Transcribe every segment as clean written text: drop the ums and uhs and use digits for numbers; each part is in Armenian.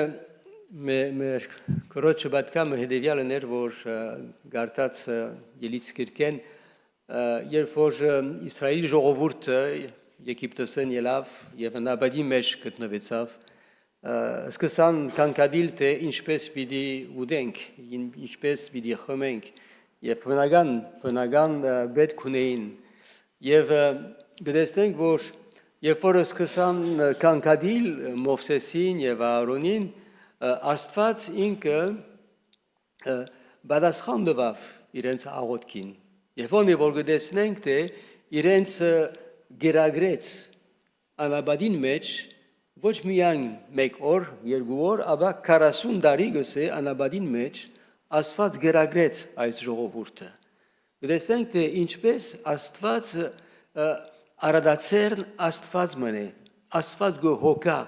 Մեր կորոջ պատկամը հետևյալն էր, որ գարտած ելից կրկեն, երբ որ Իսրայելի ժողովուրդը Եգիպտոսեն ելավ և նաբադի մեջ գտնվեցավ, սկսան կանգադիլ, թե ինչպես պիտի ուտենք, ինչպես պիտի խմենք, և բնական պետք ունեին, և գտեսնենք, որ երբ որ սկսան կանգադիլ Մովսեսին և Ահարոնին, Աստված ինքը պատասխան տվավ իրենց աղոթքին, և որ գտեսնենք, թե իրենց գերագրեց անապատին մեջ ոչ միայն մեկ օր, երկու օր, ապա 40 տարի գսե անապատին մեջ Աստված գերագրեց այս ժողովուրդը։ Գտեսնենք, թե ինչպես Աստված արադացերն Աստված մնե, Աստված գհոգա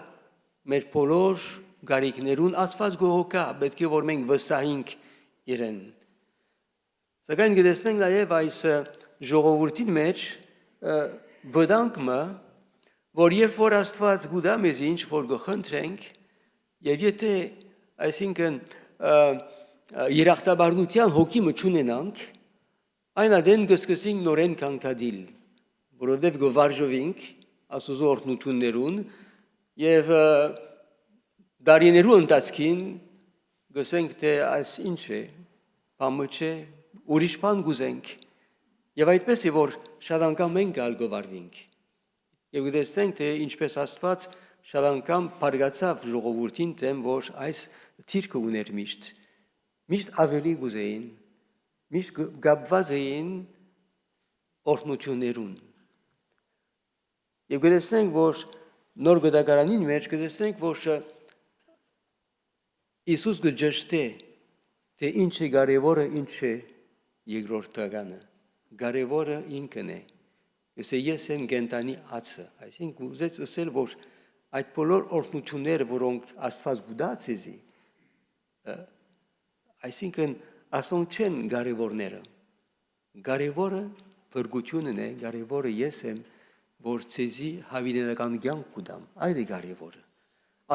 մեր բոլոր գարիքներուն, Աստված գհոգա, պետք է որ մենք վստահենք իրեն։ Սակայն գտեսնենք նաև այս ժողովրդին մեջ վտանգը, որ երբ որ Աստված գուտա մեզ ինչ որ գխնդրենք, և եթե այսինքն երախտաբարնության հոգի չունենանք, այն ադեն կսկսենք նորեն կանգադիլ, որովհետև գվարժվենք Աստուծո օրհնություններուն և դարիներու ընթացքին գսենք, թե այս ինչ է, բամը չէ, ուրիշ բան գուզենք, և այդպես է, որ շատ անգամ մենք գալ գվարվենք, և գտեսնենք, թե ինչպես Աստված շատ անգամ բարգացավ ժողովուրդին դեմ, որ այս թիրքը ուներ միշտ ավելի գուզեին, միշտ գապված էին օրհնություններուն։ Եվ գտեսնենք, որ նոր գտակարանին մեջ գտեսնենք, որ Իսուս գջշտե, թե ինչ է կարևորը, ինչ է երկրորդականը, կարևորը ինքն է, ես եմ կենտանի ացը, այսինքն ուզեց ասել, որ այդ բոլոր օրհնությունները, որոնք Աստված գուտա ցեզի, այսինքն ասոնք չեն կարևորները, կարևորը փրկությունն է, կարևորը ես եմ, որ ցեզի հավիտենական կյանք գուտամ, այդ է կարևորը։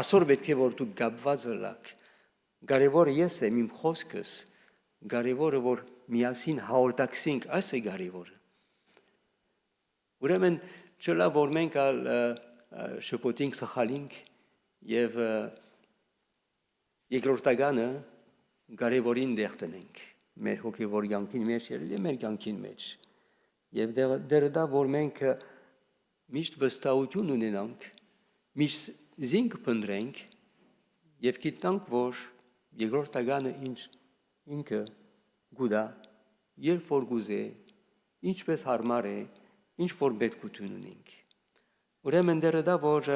Այսօր պետք է որ դու կապված ըլլաք, կարևորը ես եմ իմ խոսքս, կարևորը որ միասին հաղորդակցենք, այս է կարևորը։ Ուրեմն չլա որ մենք շփոթենք սխալենք և երկրորդականը կարևորին դեղ տնենք մեր հոգևոր կյանքին մեջ և մեր կյանքին մեջ և դերը դա որ մենք միշտ վստահություն ունենանք, միշտ զինք փնտրենք և գիտնանք, որ երկրորդականը ինքը գուտա, երբ որ գուզե, ինչպես հարմար է, ինչ որ պետքություն ունենք։ Ուրեմն դերը դա, որ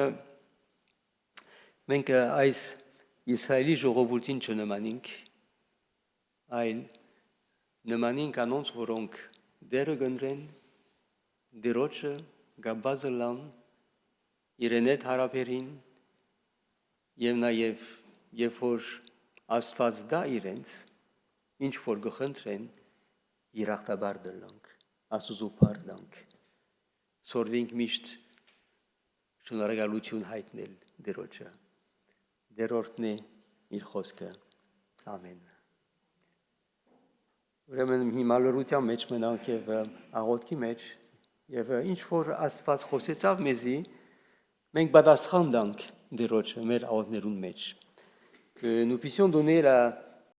մենք այս Իսրայելի ժողովրդին չնմանենք, այլ նմանենք անոնց, որոնք դերը կընտրեն, դերոջը կապված ըլլան, իրեն հետ հարաբերին և նաև երբ որ Աստված դա իրենց, ինչ որ գխնդրեն, երախտաբար դլանք, Աստուծո փառնանք, սորվենք միշտ շնորհակալություն հայտնել դերոջը, դերորդն է իր խոսքը, ամեն։ Ուրեմն հիմա լրության մեջ մնանք և աղոթքի մեջ, և ինչ որ Աստված խոսեցավ մեզի, մենք պատասխան տանք դերոջը մեր աղոթներուն մեջ. Que nous puissions donner